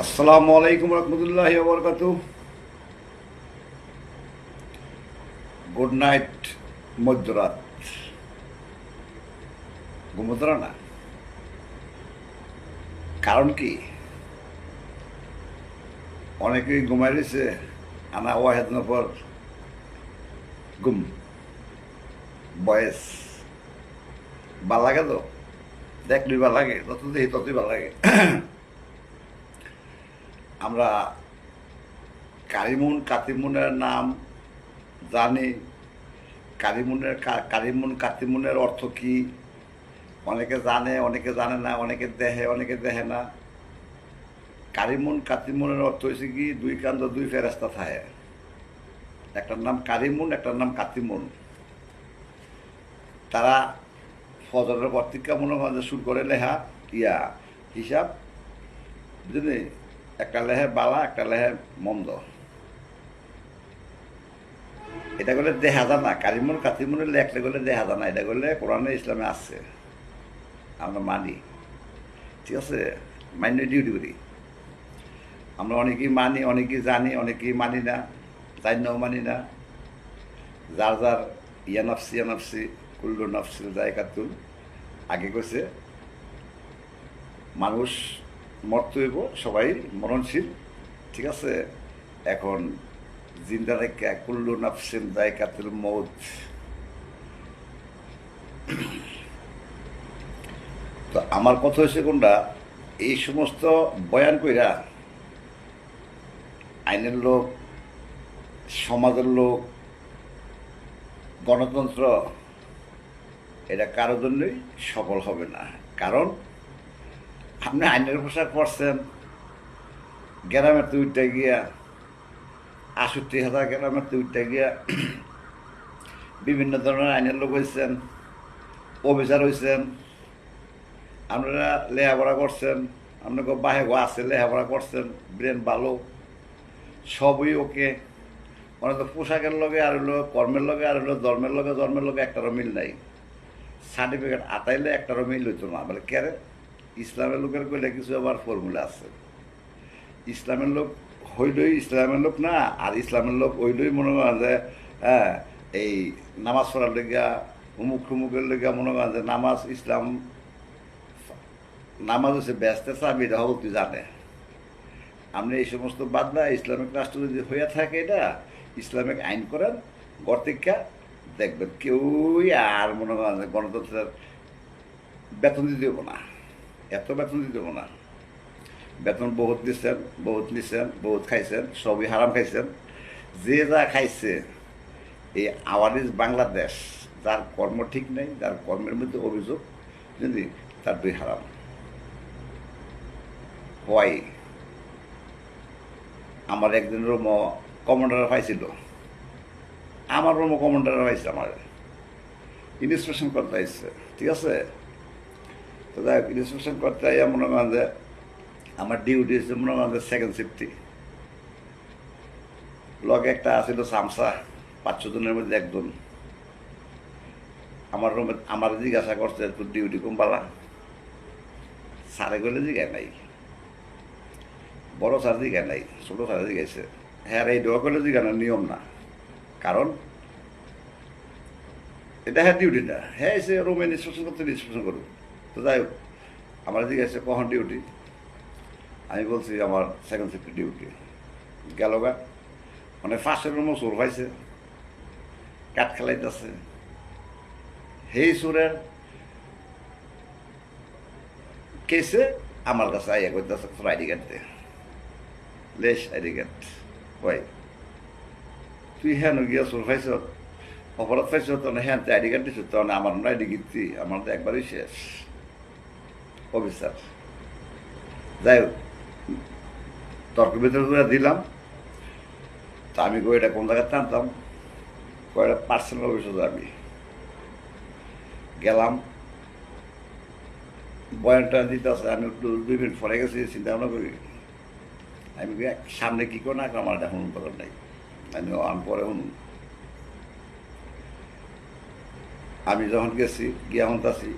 আসসালামু আলাইকুম রহমতুল্লাহি ওয়া বারাকাতুহু। Good night. মধ্যরাত ঘুমোতরা না, কারণ কি অনেকেই ঘুমাই রয়েছে, আনা ওয়াহেদ নফর ঘুম বয়েস ভাল লাগে তো, দেখলেই ভাল লাগে, যত দেখি ততই ভাল লাগে। আমরা কারিমুন কাতিমুনের নাম জানি, কারিমুন কাতিমুনের অর্থ কি অনেকে জানে, অনেকে জানে না, অনেকে দেখে, অনেকে দেখে না। কারিমুন কাতিমুনের অর্থ হয়েছে কি, দুই কান্দ দুই ফেরেস্তা থাকে, একটার নাম কারিমুন, একটার নাম কাতিমুন। তারা ফজরের পত্রিকা মনে হয় যে শুরু করে লেখা হিসাব, বুঝলি, একটা লেহে বালা, একটা লেহে মন্দ। এটা করলে দেখা যায় না, কারিমুন কাতিমুনের লেখলে করলে দেখা যায় না, এটা করলে কোরআনে ইসলামে আছে, আমরা মানি, ঠিক আছে, মান্য ডিউটি করি। আমরা অনেকেই মানি, অনেকেই জানি, অনেকেই মানি না, জানিও মানি না। যার যার ইয়ানফসি কুল্লু নফসিল জায়গাতুল, আগে কইছে মানুষ মরতে হইব, সবাই মরণশীল, ঠিক আছে। এখন জিন্দা থেকে কুল্লু নফসিল জায়গাতুল মৌত। তো আমার কথা হয়েছে কোনটা, এই সমস্ত বয়ান কইরা আইনের লোক, সমাজের লোক, গণতন্ত্র, এটা কারোর জন্যই সফল হবে না। কারণ আপনি আইনের পোশাক পরছেন, গ্রামের তো উঠতে গিয়া ৬৮,০০০ গ্রামের তো উঠতে গিয়া বিভিন্ন ধরনের আইনের লোক হয়েছেন, অফিসার হয়েছেন, আপনারা লেখাপড়া করছেন, আপনাকে বাহে আছে লেখাপড়া করছেন, ব্রেন ভালো, সবই ওকে। মানে তো পোশাকের লগে আর হলো কর্মের লগে আর হলো ধর্মের লগে একটারও মিল নাই। সার্টিফিকেট আতাইলে একটারও মিল হইতো না, বলে কেরে ইসলামের লোকের কইলে কিছু আবার ফর্মুলা আছে। ইসলামের লোক হইলই ইসলামের লোক না, আর ইসলামের লোক হইলই মনে করেন যে হ্যাঁ এই নামাজ পড়ার লেগা হুমুকের লেগা মনে করেন যে নামাজ ইসলাম, নামাজ হচ্ছে ব্যস্তের চাবি, এটা হবো তুই জানে। আপনি এই সমস্ত বাদ না, ইসলামিক রাষ্ট্র যদি হইয়া থাকে, এটা ইসলামিক আইন করেন গড়তিকা, দেখবেন কেউই আর মনে করেন যে গণতন্ত্রের বেতন দিতে দেবো না, এত বেতন দিতে দেবো না। বেতন বহুত দিচ্ছেন, বহুত নিচ্ছেন, বহুত খাইছেন, সবই হারাম খাইছেন। যে যা খাইছে, এই আওয়ারিজ বাংলাদেশ, যার কর্ম ঠিক নেই, যার কর্মের মধ্যে অভিযোগ, যদি তার দুই হারাম হয়। আমার একদিন রুম কমান্ডার পাইছিল, আমার রুমও কমান্ডার পাইছে, আমার ইনস্পেকশন করতে আসছে, ঠিক আছে। তো যাই হোক, ইনস্পেকশন করতে আইয়া মনে করেন যে আমার ডিউটি হচ্ছে মনে করেন যে সেকেন্ড শিফটে। লগে একটা আছিল সামসা, ৫০০ জনের মধ্যে একজন। আমার রুমে আমার জিজ্ঞাসা করছে, তোর ডিউটি কম পালা? স্যারে গেলে জিজ্ঞাসা নাই, বড় স্যার জিজ্ঞাসা নাই, ছোটো স্যারে জিজ্ঞাসা। হ্যাঁ, এই দোয়া করলে জিজ্ঞাসা নিয়ম না, কারণ এটা হ্যাঁ ডিউটি না, হ্যাঁ এসে রুমে ইনস্পেকশন করতে ইনস্পেকশন করুক। তো যাই হোক, আমার জিজ্ঞাসা কখন ডিউটি, আমি বলছি আমার সেকেন্ড শিফট ডিউটি। গেল গা, মানে ফার্স্টের রুমও চোর পাইছে, কাঠ খেলাইতেছে। সেই চোরের কেসে আমার কাছে আইয়া করতেছে, তোর আইডি কার্ড দে, লেস আইডি কার্ড। ভাই তুই হ্যাঁ গিয়া চোর পাইছ, অপরাধ পাইছ, তখন হ্যাঁ আইডি কার্ড দিচ্ছ, তখন আমার আইডি কিনছি, আমার তো একবারই শেষ অফিসার। যাই হোক, তর্ক ভিতরে করে দিলাম। তা আমি এটা কোন জায়গায় টানতাম, কয়টা পার্সোনাল অফিসে আমি গেলাম, বয়ানটা দিতে আছে। আমি একটু ২ মিনিট পরে গেছি, চিন্তা ভাবনা করি, আমি সামনে কী করে না আমার এটা শুনুন করার নাই, আমি পরে শুনুন। আমি যখন গেছি গিয়া হন্তাছি,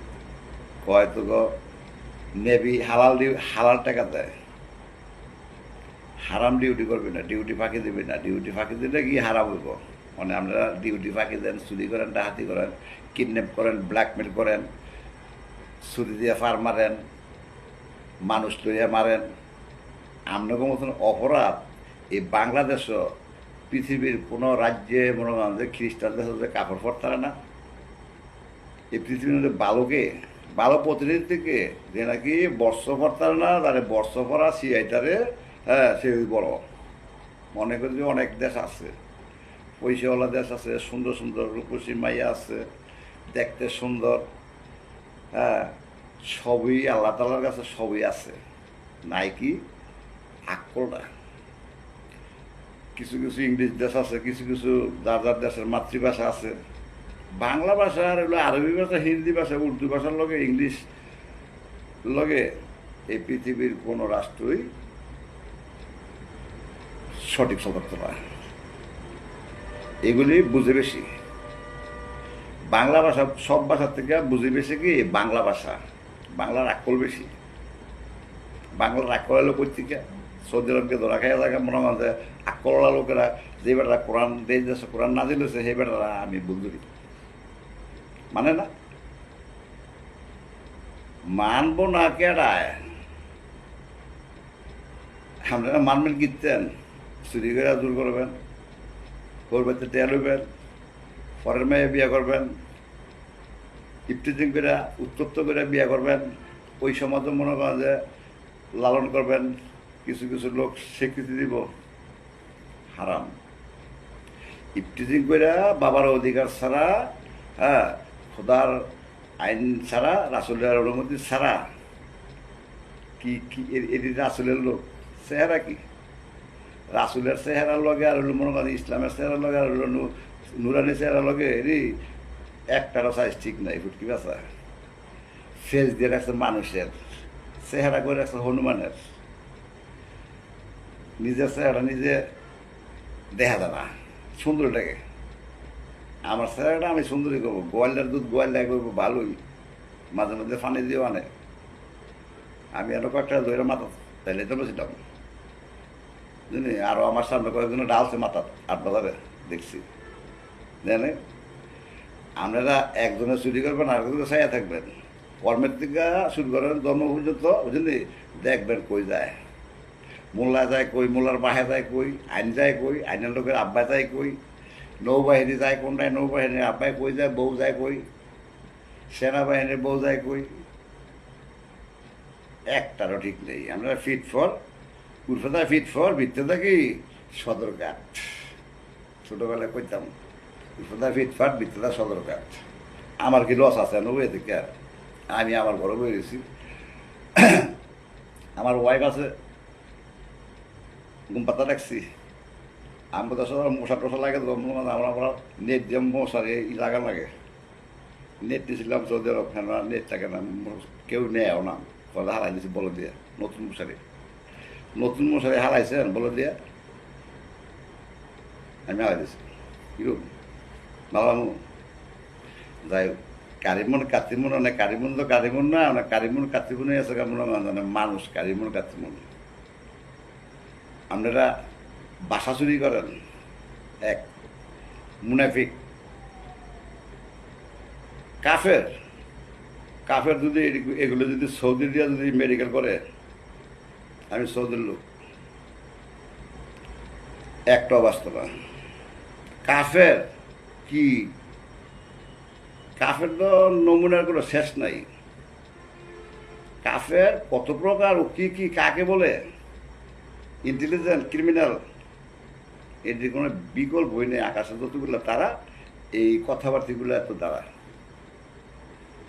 হয়তো নেবি হালাল টাকা দেয়, হারাম ডিউটি করবি না, ডিউটি ফাঁকি দিবি না, ডিউটি ফাঁকি দিলে কি হারাম হইব। মানে আপনারা ডিউটি ফাঁকি দেন, চুরি করেন, ডাকাতি করেন, কিডন্যাপ করেন, ব্ল্যাকমেল করেন, ছুরি দিয়ে ফার মারেন, মানুষ লইয়া মারেন। আপনাদের মতন অপরাধ এই বাংলাদেশও পৃথিবীর কোনো রাজ্যে মনে করেন যে খ্রিস্টান দেশ যে কাপড় পরতারে না। এই পৃথিবীর মধ্যে ভালো প্রতিনিধি থেকে যে নাকি বর্ষ পরতারে না, তারে বর্ষ পরা সিআইটারে, হ্যাঁ সে বড়। মনে করি যে অনেক দেশ আছে, পয়সাওয়ালা দেশ আছে, সুন্দর সুন্দর রূপসী মাইয়া আছে, দেখতে সুন্দর, হ্যাঁ সবই আল্লাহ তালার কাছে সবই আছে, নাই কি আকলটা। কিছু কিছু ইংলিশ দেশ আছে, কিছু কিছু যার যার দেশের মাতৃভাষা আছে। বাংলা ভাষা আর হলো আরবি ভাষা, হিন্দি ভাষা, উর্দু ভাষার লগে ইংলিশ লগে এই পৃথিবীর কোনো রাষ্ট্রই সঠিক সতর্ক নয়। এগুলি বুঝে বেশি। বাংলা ভাষা সব ভাষার থেকে বুঝে বেশি কি বাংলা ভাষা। বাংলার আকল বেশি। বাংলার আকল হলো পত্রিকা সৌদি আরবকে ধরা খাইয়া থাকে মনে হয় যে আকলওয়ালা লোকেরা যে বেটারা কোরআন দেশ দেশে কোরআন না দিলেছে সেই বেটারা আমি বুঝি মানে না, মানব না কেডায়। আপনারা মানবেন কীর্তেন, চুরি করে দূর করবেন, করবেন তো টেয়া লইবেন, পরের মেয়ে বিয়ে করবেন, ইফটিজিং করে উত্তপ্ত করে বিয়ে করবেন, ওই সমাজও মনে করেন যে লালন করবেন, কিছু কিছু লোক স্বীকৃতি দিব, হারাম। ইফটিজিং করে বাবার অধিকার ছাড়া, হ্যাঁ খোদার আইন ছাড়া, রাসুলের অনুমতি ছাড়া, কি কি এটি রাসুলের লোক চেহারা কি? রাসুলের চেহারার লগে আর হলো মনে করেন ইসলামের চেহারার লগে আর হলো নুরানি চেহারার লগে এরি একটারও সাইজ ঠিক নাই, ফুটকি বাসা ফেস দিয়ে রাখছে মানুষের, চেহারা করে রাখছে হনুমানের। নিজের চেহারা নিজে দেখা যায় না, সুন্দর লাগে। আমার চেহারাটা আমি সুন্দরই করবো, গোয়ালটার দুধ গোয়ালটাই করবো ভালোই, মাঝে মধ্যে ফানি দিয়েও আনে। আমি আরো কয়েকটা ধরে মাথা তাইলে তো বসেছিলাম জানি, আরো আমার সামনে কয়েকজন ডালছে মাথা 8 বাজারে দেখছি। জানে আপনারা একজনে চুরি করবেন, আর একজনে ছায়া থাকবেন, কর্মের থেকে শুরু করেন জন্ম পর্যন্ত বুঝলি, দেখবেন কই যায়। মোল্লা যায় কই, মোল্লার বাহে যায় কই, আইন যায় কই, আইনের লোকের আব্বা যায় কই, নৌবাহিনী যায় কোনটায়, নৌবাহিনীর আব্বাই কই যায়, বউ যায় কই, সেনাবাহিনীর বউ যায় কই, একটারও ঠিক নেই। আমরা ফিট ফর উর্ফেদা, ফিট ফর ভিত্তেদা কি সদরঘাট, ছোটোবেলায় কইতাম উর্ফেদা ফিট ফাট ভিত্তেদা সদরঘাট। আমার কি লস আছে নবুয়ে থেকে? আমি আমার ঘরে বয়ে গেছি, আমার ওয়াইফ আছে, ঘুম পাতা রাখছি, আমি তো মশা টশা লাগে, আমরা নেট দিয়ে মশারি লাগান লাগে। নেট দিয়েছিলাম সৌদি আরব, নেট থাকে না, কেউ নেয়ও না, কথা হারাই দিয়েছি বলে দিয়ে। নতুন মশারি হারাইছেন বলে দিয়ে, আমি হারাই দিয়েছি। কিরকম ভালো যাই হোক, কারিমন কাতিমন, অনেক কারিমন তো কারিমন না, অনেক কারিমন কাতিমনই আছে, মনে মানুষ কারিমন কাতিমন। আপনারা বাসা চুরি করেন, এক মুনাফিক কাফের। কাফের যদি এগুলো যদি সৌদি দিয়া যদি মেডিকেল করে, আমি সৌদির লোক, একটা বাস্তব না। কাফের কি, কাফের তো নমুনার কোনো শেষ নাই। কাফের কত প্রকার, ও কি কি কাকে বলে, ইন্টেলিজেন্ট ক্রিমিনাল, এদের কোনো বিকল্প বই নেই। আকাশে যতগুলো তারা, এই কথাবার্তাগুলো এত দ্বারা।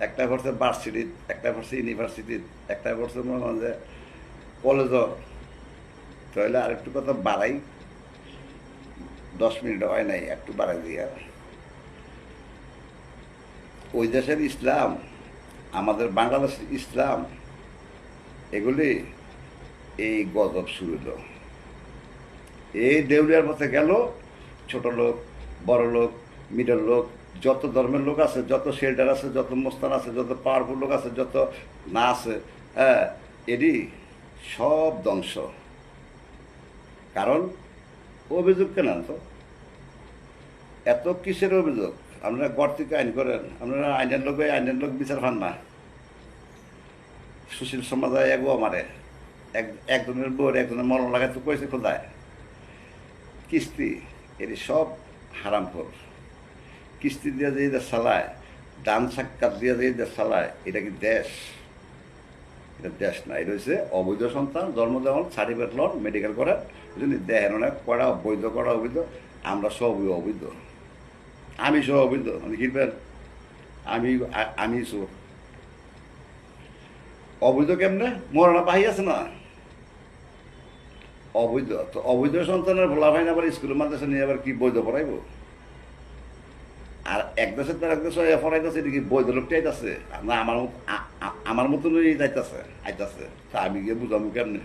একটা পড়ছে ভার্সিটির, একটা পড়ছে ইউনিভার্সিটির, একটা পড়ছে মনে হয় যে কলেজও। তাহলে আরেকটু কথা বাড়াই, 10 মিনিট হয় নাই, একটু বাড়াই দিয়া। ওই দেশের ইসলাম, আমাদের বাংলাদেশের ইসলাম, এগুলি এই গজব শুরু হলো। এই দেউলিয়ার পথে গেল, ছোট লোক, বড় লোক, মিডল লোক, যত ধর্মের লোক আছে, যত শেল্টার আছে, যত মোস্তান আছে, যত পাওয়ারফুল লোক আছে, যত না আছে, হ্যাঁ এটি সব ধ্বংস। কারণ অভিযোগ কেন তো এত কিসের অভিযোগ? আপনারা ঘর থেকে আইন করেন, আপনারা আইনের লোক বিচার পান না। সুশীল সমাজে এগো আমারে একজনের বউর একজনের মরণ লাগাতে কয়েছে খোদায় কিস্তি, এটি সব হারামখোর। কিস্তি দিয়ে যে দেশ চালায়, ডান সাক্ষাৎ দিয়ে যে দেশ চালায়, এটা কি দেশ? এটা দেশ না, এটা হচ্ছে অবৈধ সন্তান, জন্ম দেওয়ান, সার্টিফিকেট লন, মেডিকেল করেন, বুঝলি দেহের অনেক করা বৈধ করা অবৈধ, আমরা সবই অবৈধ। আমি সব অবৈধ, আমি কিনবেন, আমি চোর। অবৈধ কেমনে? মরণা পাহি আছে না, অবৈধ। তো অবৈধ সন্তানের ভোলা ভাই না আবার স্কুলের মাদ্রাসা নিয়ে আবার কি বৈধ পড়াইব? আর এক দেশের তার এক দেশে পড়াইতেছে, এটা কি বৈধ লোকটি আইতাছে না আমার মতনই যাইতেছে আইতাছে? তা আমি গিয়ে বুঝাবো কেমনে?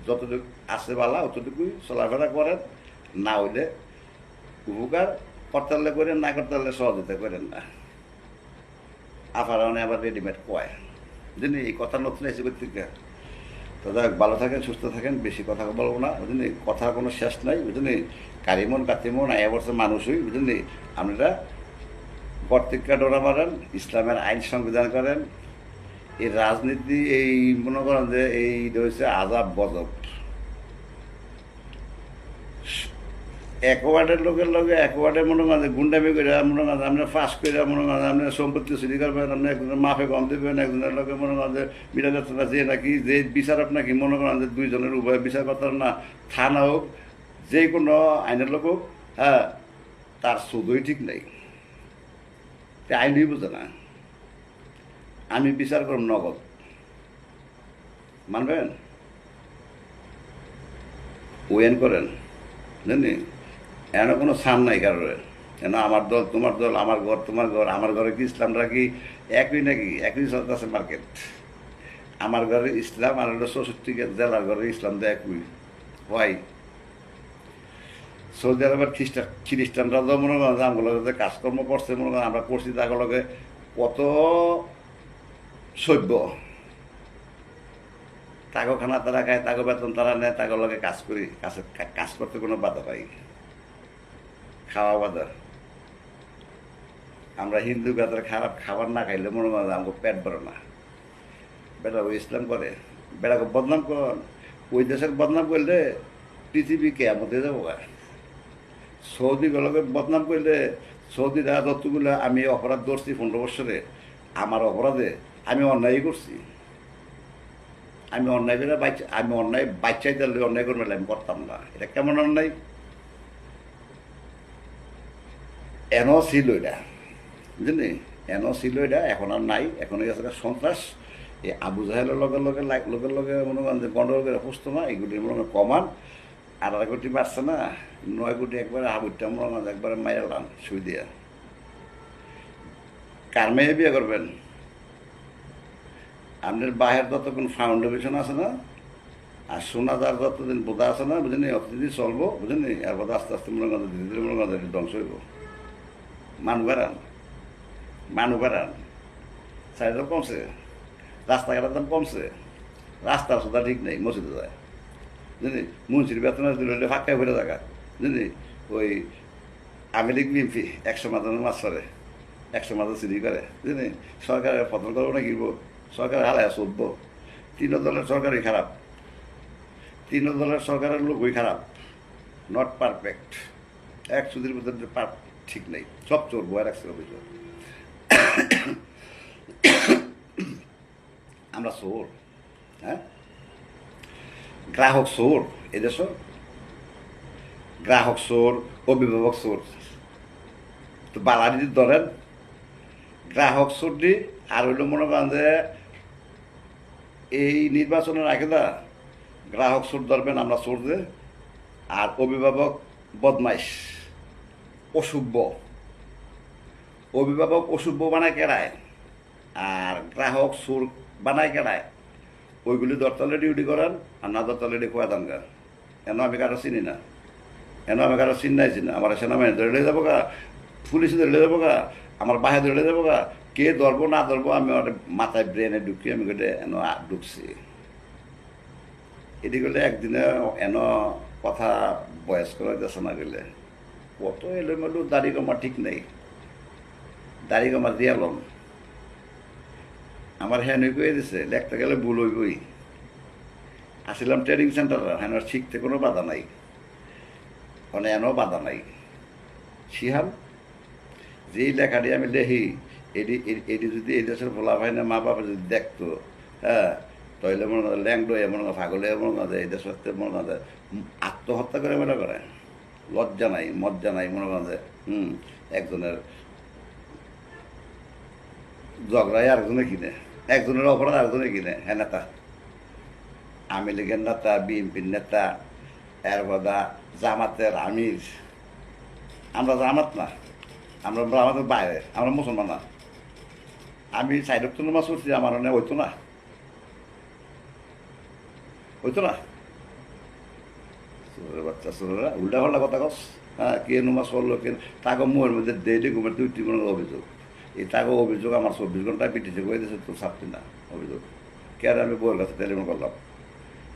যতটুকু আছে বালা অতটুকুই চলাফেরা করেন, না হইলে উপকার করতে হলে করেন, না করতে হলে সহযোগিতা করেন না। আফারা আবার রেডিমেড কয় বুঝলি, এই কথা নতুন এসে করতে। তো যাই ভালো থাকেন, সুস্থ থাকেন, বেশি কথা বলবো না বুঝলি, কথার কোনো শেষ নাই বুঝলি। কারিমন কাতিমন আয়া বছর মানুষই বুঝলি। আপনারা প্রত্যেকটা ডোরা মারেন, ইসলামের আইন সংবিধান করেন। এই রাজনীতি এই মনে করেন যে এই হচ্ছে আজাব গজব। এক ওয়ার্ডের লোকের লগে এক ওয়ার্ডে মনে করেন যে গুন্ডামি করে মনে করেন আপনার ফাঁস করে মনে করেন আপনার সম্পত্তি চুরি করবেন, আপনি একজনের মাফে কম দেবেন, একজনের লোকে মনে করেন যে মিলা যাচ্ছে না, যে নাকি যে বিচারক নাকি মনে করেন যে দুইজনের উভয় বিচার করতে না, থানা হোক যে কোনো আইনের লোক হোক, হ্যাঁ তার শুধুই ঠিক নেই, আইনই বুঝে না। আমি বিচার করব নগদ, মানবেন? ওয়েন করেন জানি, এন কোনো ছাড় নাই কারোর। কেন আমার দল তোমার দল, আমার ঘর তোমার ঘর, আমার ঘরে কি ইসলামটা কি একই নাকি? একই চলতেছে মার্কেট। আমার ঘরে ইসলাম আর হলো 64 জেলার ঘরে ইসলাম তো একই হয়। সৌদি আরবের খ্রিস্টানরা তো মনে করেন আমগুলোকে কাজকর্ম করছে, মনে করেন আমরা করছি তাগুলোকে কত সভ্য। তাগো খানা তারা খায়, তাগো বেতন তারা নেয়, তাগো লগে কাজ করি, কাজ করতে কোনো বাধা পাই, খাওয়া বাধা। আমরা হিন্দু বেতার খারাপ খাবার না খাইলে মনে করেন আমাকে পেট ভরে না। বেটা ওই ইসলাম করে, বেটাকে বদনাম কর, ওই দেশের বদনাম করলে পৃথিবী কেয়ামতে যাবো। সৌদি গুলোকে বদনাম করলে সৌদিরা যতগুলো আমি অপরাধ করছি 15 বছরে, আমার অপরাধে আমি অন্যায় করছি। আমি অন্যায় করে আমি অন্যায় বাচ্চাই দিলে অন্যায় করবে আমি করতাম না। এটা কেমন অন্যায়? এনও ছিল এটা বুঝলি, এনও ছিল এটা, এখন আর নাই। এখন গেছে সন্ত্রাস। এই আবু জাহেলের লগে লগে লোকের লগে মনে করেন যে গন্ডগোল করে অসুস্থ না, এগুলি মনে করেন কমান। 18 কোটি বাড়ছে না, 9 কোটি একবারে হাবুরটা মনে করেন একবারে মাইরালাম সুই দিয়া। কার মেয়ে বিয়ে করবেন? আপনার বাহের যতক্ষণ ফাউন্ডেশন আছে না, আর সোনাদার যতদিন বোধা আছে না বুঝলি, অতদিন চলবো বুঝলি। আর বোধ আস্তে আস্তে মনে করেন ধীরে ধীরে মনে করেন ধ্বংস হইব। মানু বেড়ান চারিদাম কমছে, রাস্তাঘাটের দাম কমছে, রাস্তার সোজা ঠিক নেই, মসজিদে যায় বুঝলি। মুন্সির বেতন দিলে ফাঁকায় ভরে থাকা বুঝলি। ওই আমেরিক বিএমপি 100 মাদানের মাছ করে, 100 মাদা চুরি করে বুঝলি। সরকারের পতন করবো না কিনবো, সরকার হালায় চলব। 3 দলের সরকারই খারাপ, 3 দলের সরকারের লোকই খারাপ, নট পারফেক্ট। এক সুদির ভিতরে ঠিক নেই, সব চোর বয়ে রাখছে অভিযোগ। আমরা চোর, হ্যাঁ গ্রাহক চোর, এদেশ গ্রাহক চোর, অভিভাবক চোর। তো বালারি ধরেন গ্রাহক চোর দি, আর হইল মনে করেন যে এই নির্বাচনের আগে না গ্রাহক চোর ধরবেন আমরা চোর যে, আর অভিভাবক বদমাইশ অসভ্য। অভিভাবক অসভ্য বানায় কেড়ায়, আর গ্রাহক চোর বানায় কেড়ায়। ওইগুলি দরতলে ডিউটি করেন, আর না দরতলে ডি খোয়া দান গান। এন আমি কারো চিনি না, এন আমি কারো চিন্তাইছি না। আমার সেনাবাহিনী ধরে যাবো গা, পুলিশ ধরে যাবো গা, আমার বাহে ধরে যাবো গা, কে ধরবো না ধরবো আমি ওর মাথায় ব্রেনে ঢুকি, আমি কেটে এন ঢুকছি। এটি করলে একদিনে এন কথা বয়স করা যাচ্ছে না গেলে কত এলোমেলো দাড়ি কমা ঠিক নেই দাড়ি কমা দিয়ালম আমার হ্যাঁ নই কয়ে দিছে লেখতে গেলে ভুল হইবই আসিলাম ট্রেনিং সেন্টার হ্যাঁ শিখতে কোনো বাধা নাই মানে এনও বাধা নাই শিহাম যেই লেখাটি আমি লেখি এটি যদি এই দেশের বলা হয় না মা বাবা যদি দেখতো হ্যাঁ তাহলে মনে হয় ল্যাংডো মনে হয় পাগলে মনে হয় এই দেশের মনে হয় আত্মহত্যা করে মনে করে লজ্জা নাই মজ্জা নাই মনে হয় একজনের ঝগড়ায় আরেকজনে কিনে একজনের অপরাধ আরেকজনে কিনে হ্যাঁ নেতা আওয়ামী লীগের নেতা বিএনপির নেতা এর বাদা জামাতের আমির আমরা জামাত না আমরা আমাদের বাইরে আমরা মুসলমান না আমি সাইডক নামাজ পড়ছি আমার মনে হইতো না হইতো না বাচ্চা ছোটরা উল্টা পাল্টা কথা কস হ্যাঁ কে নমাজ পড়লো কে তাকে মুহের মধ্যে ডেইলি ঘুমের 2-3 ঘন্টা অভিযোগ এই তাকে অভিযোগ আমার 24 ঘন্টায় পিটিছে করে দিয়েছে তোর ছাড়তি না অভিযোগ কে আমি বউয়ের কাছে টেলিফোন করলাম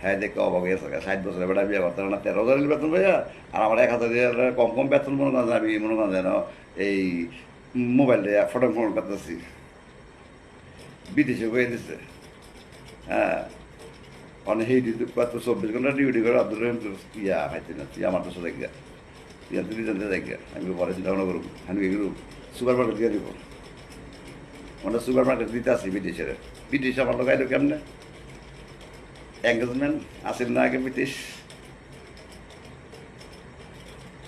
হ্যাঁ দেখে অবাক হয়ে থাকে 60 বছরের বেটা বিয়ে করতে না 13,000 বেতন ভাইয়া আর আমার 1,000 কম বেতন মনে করেন আমি মনে করেন যেন এই মোবাইল দিয়ে ফটো ফোন করতেছি বিদেশে হয়ে দিচ্ছে হ্যাঁ অনেক সেই ডিউটি কত 24 ঘন্টা ডিউটি করে আব্দুল রহিম ইয়া খাইতে না তুই আমার দেশে যাই তুই তুই জানতে যাই আমি পরে চিন্তা ভাবনা করব আমি এগুলো সুপার মার্কেট দিয়ে দিব আমরা সুপার মার্কেট দিতে আসি বিদেশে আমার লোক আইলো কেমনে এঙ্গেজমেন্ট আসিল না আগে ব্রিটিশ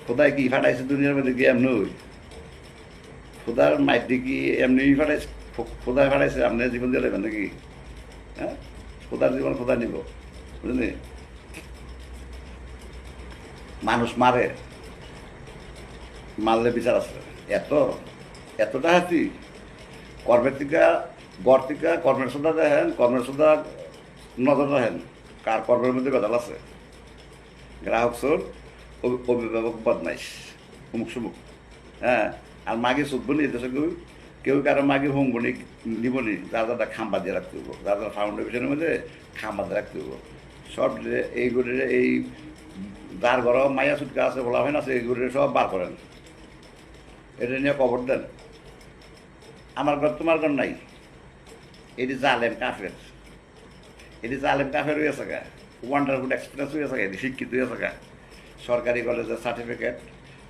খোদায় কি ফাটাইছে দুনিয়ার মধ্যে কি এমনি খোদার মাইটি কি এমনি ফাটাইছে খোদায় ফাটাইছে আপনি জীবন দিয়ে নেবেন নাকি হ্যাঁ খোদার জীবন খোদা নিব বুঝলি মানুষ মারে মারলে বিচার আছে এতটা হাতি কর্মের থেকে গড় থেকে কর্মের সোদা দেখেন কর্মের সোদা নজর রাখেন কার কর্মের মধ্যে গজাল আছে গ্রাহক চোর অভিভাবক বদমাইশ অমুক সুমুক হ্যাঁ আর মাগে চুদবনি এদেশে কেউ কারো মাগে হোমবনি নিবনি যার যারা খাম্বা দিয়ে রাখতে হবো যার যারা ফাউন্ডেশনের মধ্যে খাম্বা দিয়ে রাখতে হবো সব এইগুলির এই যার ঘর মাইয়া ছুটকা আছে বলা হয় না এইগুলির সব বার করেন এটা নিয়ে কবর দেন আমার ঘর তোমার ঘর নাই এটি জালেম কাফের এটি জালেম কাফের হয়ে থাকা ওয়ান্ডারফুল এক্সপিরিয়েন্স হয়ে থাকে এটি শিক্ষিত হয়ে থাকা সরকারি কলেজের সার্টিফিকেট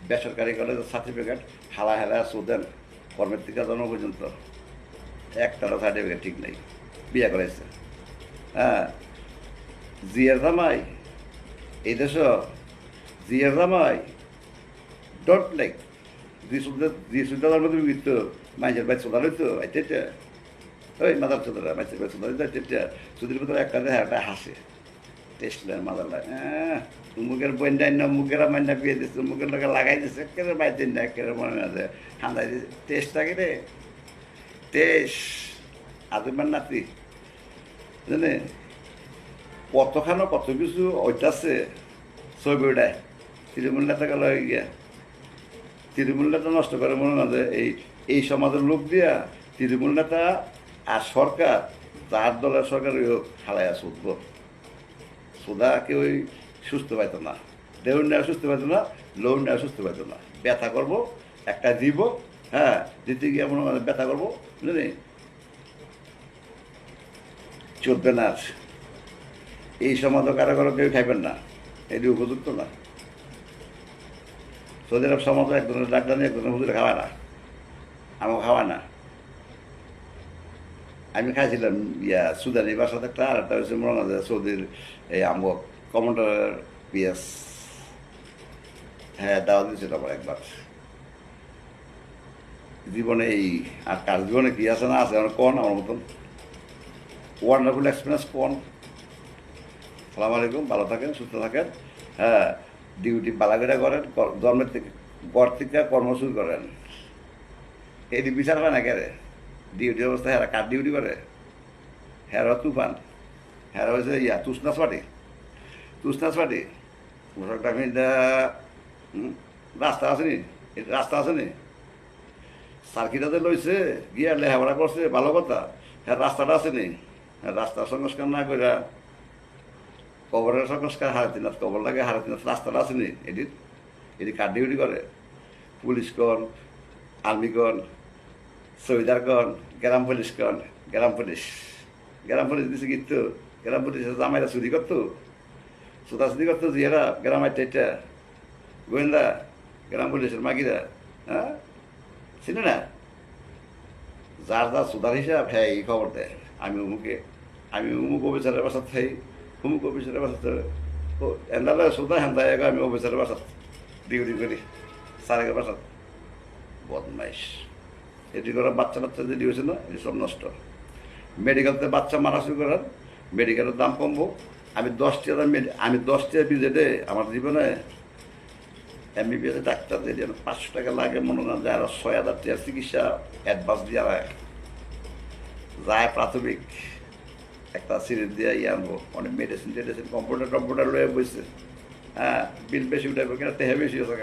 বেসরকারি কলেজের সার্টিফিকেট হালা হেলা সুদেন কর্মের থেকে জন্ম পর্যন্ত একটারও সার্টিফিকেট ঠিক নেই বিয়ে করেছে হ্যাঁ জিয়ার জামাই এই দেশ জিয়ার জামাই ডট লাইক জি সুদার মধ্যে বিত মাইজের বাইক সোদা হইতো আইতে ওই মাদার চোদরা মাইজের বাইক সোদা হইতো সুদের ভিতরে একটা একটা হাসে টেস্ট নেয় মাদার লাই মুখের বন্যান্য মুখের মান্যা বিয়ে দিচ্ছে মুখের লোকে লাগাই দিচ্ছে একেবারে বাইতে না একেবারে মনে আছে ঠান্ডায় দিচ্ছে টেস্ট থাকে রে টেস্ট আজমের নাতি জানে কতখানো কত কিছু ঐতাছে ছবি ওটায় তৃণমূল নেতা গেল হয়ে গিয়া তৃণমূল নেতা নষ্ট করে মনে না যে এই সমাজের লোক দিয়া তৃণমূল নেতা আর সরকার তার দলের সরকার হালাইয়া শুধব সোদা কেউ সুস্থ পাইতো না দেউন নেওয়া সুস্থ পাইতো না লোন নেওয়া সুস্থ পাইতো না ব্যথা করবো একটা দিব হ্যাঁ দিতে গিয়ে মনে হয় ব্যথা করবো বুঝলি চলবে না এই সমাজ কারো কারো কেউ খাইবেন না এটি উপযুক্ত না সৌদি আরব সমাজ একজনের ডাক্তার নিয়ে একজনের হুজুরে খাওয়ায় না আমাকে খাওয়ায় না আমি খাইছিলাম সুদানি বাসাতে একটা আর একটা হচ্ছে মনে হয় সৌদির এই আমক কমান্ডারের পিএস হ্যাঁ দাওয়া দিয়েছিল আমার একবার জীবনে এই আর কার জীবনে কি আছে না আছে আমার কোন আমার মতন ওয়ান্ডারফুল এক্সপিরিয়েন্স কোন সালাম আলাইকুম ভালো থাকেন সুস্থ থাকেন হ্যাঁ ডিউটি বালাগেরা করেন জন্মের থেকে ঘর থেকে কর্মসূচি করেন এটি বিচার হয় না কেরে ডিউটি অবস্থা হেরা কার ডিউটি করে হেরা তুফান হেরা হয়েছে তুষনাস পাটি মোটরটা রাস্তা আসেনি রাস্তা আসেনি সার্কিটাতে লইছে গিয়া লেখাপড়া করছে ভালো কথা হ্যাঁ রাস্তাটা আসেনি হ্যাঁ রাস্তার সংস্কার না করে কবরের সংস্কার হারাতিনাথ কবর লাগে হারাতিনাথ রাস্তাটা আসেনি এটি কার ডিউটি করে পুলিশ কন আর্মি কন চৌকিদার কন গ্রাম পুলিশ কন গ্রাম পুলিশ দিছে কিন্তু গ্রাম পুলিশের জামাইরা চুরি করতো চুরি করতো জিয়ারা গ্রামের টেটা গোয়েন্দা গ্রাম পুলিশের মাগিরা হ্যাঁ চিনে না যার যা সুদার হিসাব হ্যাঁ এই খবর দেয় আমি অমুক অফিসারের বাসাত খাই অমুক অফিসারের বাসাতে এন্দালে সুদা হেন্দা আমি অফিসারের বাসাত ডিউটি করি সারের বাসাত বদমাইশ এটি করে বাচ্চা যদি হয়েছে না এটি সব নষ্ট মেডিকেলতে বাচ্চা মারা শুরু করার মেডিকেলের দাম কমবো আমি 10টা বিজেটে আমার জীবনে এমবিবিএস ডাক্তার দিয়ে 500 টাকা লাগে মনে করেন যে আরো 6,000 টাকার চিকিৎসা অ্যাডভান্স দিয়ে যায় প্রাথমিক একটা সিরিজ দিয়ে আনবো অনেক মেডিসিন কম্পিউটার লয়ে বসছে হ্যাঁ বিল বেশি উঠাইবো কিনা টেহা বেশি হচ্ছে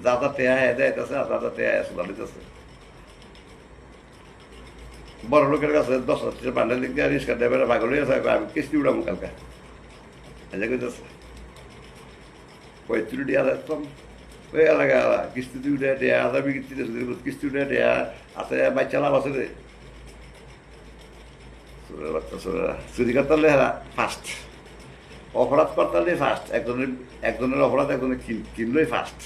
যা টেহা দেয়তেছে আর যা টেহা সুদা দিতেছে বড় লোকের কাছে 10,000 বান্ডেল দিকে রিক্সা ড্রাইভারে ভাগ লইয়া থাকে আমি কিস্তি উঠাবো কালকা এজা কইতেছে 35 টাকা দিতাম ওই এলাকা কিস্তি উঠে দেয়া আদামি কিস্তি উঠে দেয়া আছে বাচ্চা লাভ আছে রে চুরি করতে হেরা ফার্স্ট অপরাধ করতে ফার্স্ট একজনের অপরাধ একজনের কিনলই ফার্স্ট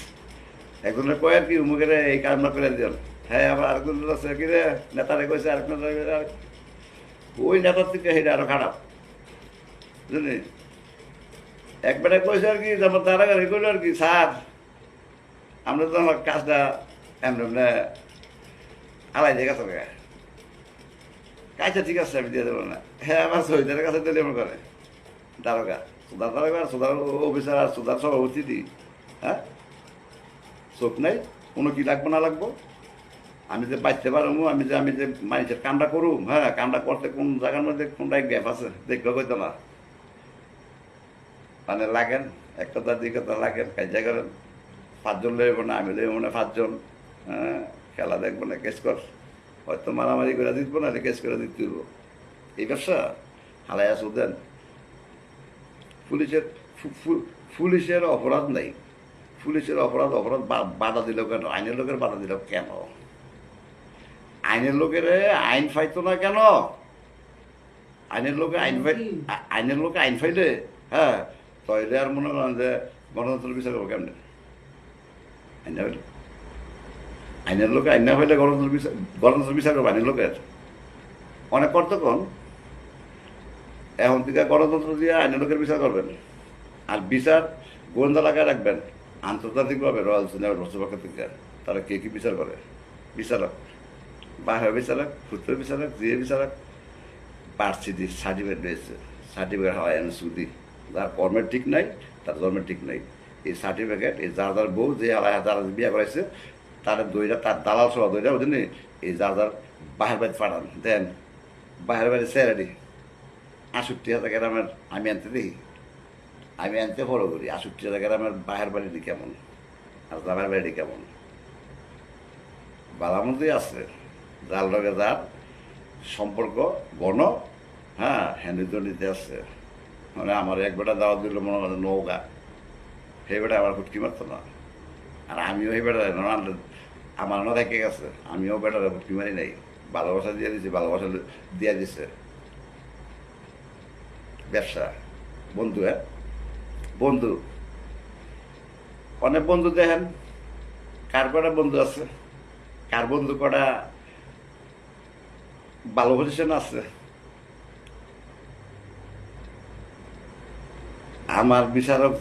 একজনের কয় আর কি উমুকের এই কামনা করে দিল হ্যাঁ আবার আরেকজন আছে কি রে নেতারে কইছে আরেকজন ওই নেতার থেকে সেটা আরো খারাপ বুঝলি একবারে কইছে আর কি যেমন তারা করলো আর কি স্যার আমরা তো আমার কাজটা এমনি আলাই দিয়ে গেছে কাজটা ঠিক আছে আমি দিয়ে দেবো না হ্যাঁ আমার শহীদের কাছে দিলে মনে করে দারোগা সুদার অফিসার আর সুদার সভাপতি দিই হ্যাঁ চোখ নাই কোনো কি লাগবো না লাগবো আমি যে বাঁচতে পারবো আমি যে মানুষের কামটা করুম হ্যাঁ কামটা করতে কোন জায়গার মধ্যে কোনটাই গ্যাপ আছে দেখবে কইতো না মানে লাগেন এক কথা দুই কথা লাগেন কাজা করেন 5 জন লইব না আমি লইব না 5 জন হ্যাঁ খেলা দেখবো না কেস কর হয়তো মারামারি করে দিতবো না কেস করে দিতে দিব এই ব্যবসা হালাইয়া দেন পুলিশের অপরাধ নাই পুলিশের অপরাধ বাধা দিল কেন আইনের লোকের বাধা দিল কেন আইনের লোকের আইন ফাইতো না কেন আইনের লোকে আইন ফাইলে হ্যাঁ তাইলে আর মনে করেন যে গণতন্ত্র বিচার করবো কেমন আইনের লোকে আইন না হইলে গণতন্ত্র বিচার করবো আইনের লোকের অনেক কর্তক্ষণ এখন থেকে গণতন্ত্র দিয়ে আইনের লোকের বিচার করবেন আর বিচার গোয়েন্দা লাগায় রাখবেন আন্তর্জাতিকভাবে রয়্যাল সিনেমার কর্তৃপক্ষ থেকে তারা কে কি বিচার করে বিচারক বাহির বিচারক ক্ষুদ্র বিচারক জিএ বিচারক পার্সিডি সার্টিফিকেট রয়েছে সার্টিফিকেট হয় আমি সুদি যার কর্মের ঠিক নাই তার জন্মের ঠিক নাই এই সার্টিফিকেট এই যার বউ যে আলাদা যারা বিয়ে করাইছে তার দইটা তার দালাল সহ দইটা বুঝলি এই যার বাহির বাড়ি পাঠান দেন বাহির বাড়ি স্যারাডি ৬৮,০০০ গ্রামের আমি আনতে ফলো করি ৬৮,০০০ গ্রামের বাহির বাড়িটি কেমন আর জামার বাড়িটি কেমন বালামন্দি আছে যার লগে যার সম্পর্ক গণ হ্যাঁ হ্যান্ডিতে আছে মানে আমার এক বেটা দাওয়াত দিল মনে হয় নৌকা সেই বেটা আমার ফুটকি মারত না আর আমিও সেই বেটা আমার না দেখে গেছে আমিও বেটারে ফুটকি মারি নাই ভালোবাসা দিয়ে দিছি ভালোবাসা দিয়ে দিছে ব্যবসা বন্ধু হ্যাঁ বন্ধু অনেক বন্ধু দেখেন কার কটা বন্ধু আছে কার বন্ধু কটা ভালো পজিশন আছে আমার বিচারক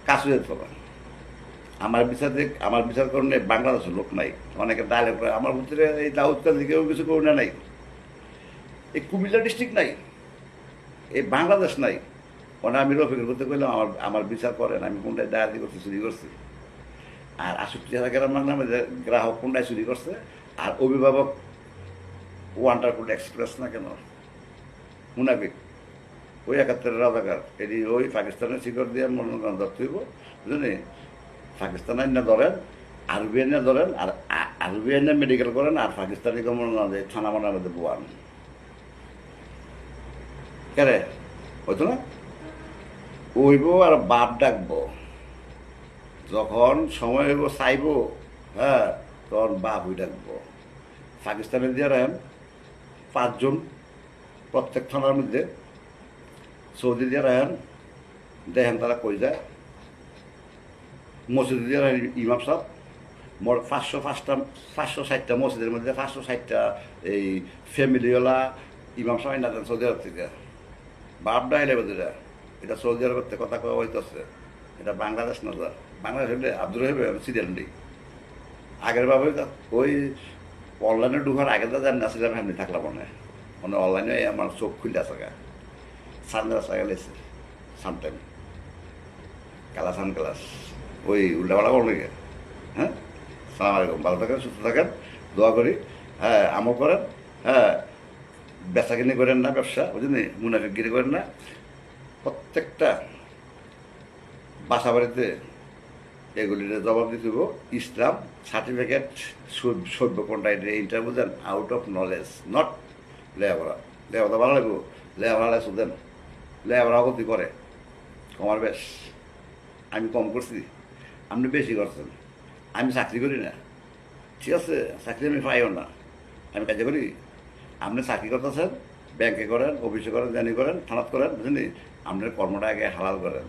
কাছে যেত না আমার বিচার করলে বাংলাদেশের লোক নাই অনেকে ডায়লগ করে আমার ভিতরে এই দাউদকান্দি কেউ কিছু করুণা নাই এই কুমিল্লা ডিস্ট্রিক্ট নাই এই বাংলাদেশ নাই মানে আমি রফিকের করতে কইলাম আমার বিচার করেন আমি কোনটায় ডায়াতি করতে চুরি করছি আর ৬৮,০০০ গ্রামের নামে গ্রাহক কোনটায় চুরি করছে আর অভিভাবক ওয়ান্ডারফুল এক্সপ্রেস না কেন মুনাফিক ওই ৭১ রাজাকার এটি ওই পাকিস্তানের শিকড় দিয়ে মনোনয়ন ধরতে হইব বুঝলি পাকিস্তান আইনা ধরেন আরবি আইনা ধরেন আর আরবি আইনা মেডিকেল করেন আর পাকিস্তানি মনোনয়ন থানা মানার মধ্যে বোয়ান কেরে হইতো না, ওইব আর বাপ ডাকবো, যখন সময় হইব চাইব, হ্যাঁ, তখন বাপ হই ডাকবো। পাকিস্তানের দিয়ে রাখেন 5 জন প্রত্যেক থানার মধ্যে, সৌদি দিয়ে রাখেন দেখেন তারা কই যায়, মসজিদ দিয়ে রাখেন ইমাম সাহেব, মোট 560টা মসজিদের মধ্যে 560টা এই ফ্যামিলিওয়ালা ইমাম সাহেব না দেন সৌদি আরব থেকে। বাপ ডাইলে বোধরা এটা সৌদি আরবের থেকে কথা কওয়া হইতেছে, এটা বাংলাদেশ না যা, বাংলাদেশ হইলে আব্দুর রহিম সিরিয়াল নেই আগের ভাবে ওই অনলাইনে ঢুকার আগে তো জানি না সিরিয়াল ফ্যামিলি থাকলাম মানে অনলাইনে আমার চোখ খুলে আসা গা সানগ্লাস লাগাইছে সামটাইম কালা সানগ্লাস ওই উল্টাপাল্টা করো নাকি। হ্যাঁ, সালাম আলাইকুম, ভালো থাকেন, সুস্থ থাকেন, দোয়া করি। হ্যাঁ, আমল করেন, হ্যাঁ, বেচা কিনি করেন না, ব্যবসা বুঝলি মুনাফিকগিরি করেন না। প্রত্যেকটা বাসা বাড়িতে এগুলির জবাব দিতে হইব। ইসলাম সার্টিফিকেট সভ্য কোনটা এটা এইটা বুঝেন, আউট অফ নলেজ, নট লেখাপড়া। লেখাপড়া ভালো লাগবো, লেখাপড়া লাগে শুধেন, লেখাপড়া ক্ষতি করে কমার বেশ। আমি কম করছি, আপনি বেশি করছেন। আমি চাকরি করি না, ঠিক আছে, চাকরি আমি পাইও না, আমি কাজে করি। আপনি চাকরি করতেছেন, ব্যাংকে করেন, অফিসে করেন, জানি করেন, থানাত করেন, বুঝলি, আপনার কর্মটা আগে হালাল করেন।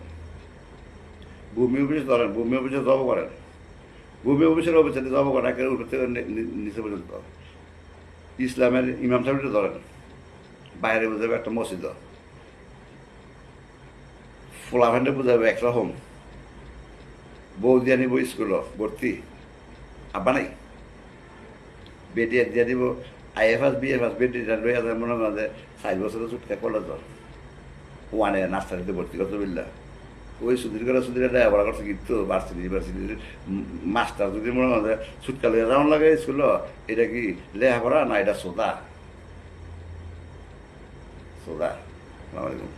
ভূমি অফিসে ধরেন, ভূমি অফিসে জব করেন, ভূমি অফিসের অফিসে জব করেন, একের উপর থেকে নিচে পর্যন্ত। ইসলামের ইমাম সাহেবটা ধরেন, বাইরে বুঝাবে একটা মসজিদ, ফোলাফ্যান্ডে বুঝাবে একরকম, বউ দিয়ে নিব স্কুল ভর্তি, আব্বা নাই, বেটি দিয়ে দিব IFS BFS, বেটিটা লইয়া যায় মনে মাঝে 4 বছরের ছুটকা কলেজ ওয়ানে নার্সারিতে ভর্তি করতে বিল্লা, ওই সুধীর করে সুধীরে লেখাপড়া করছে কিন্তু ইউনিভার্সিটির মাস্টার যদি মনে মাঝে ছুটকা লইয়া যেমন লাগে স্কুল, এটা কি লেখাপড়া না এটা সোদা সোদা। আসসালামু আলাইকুম।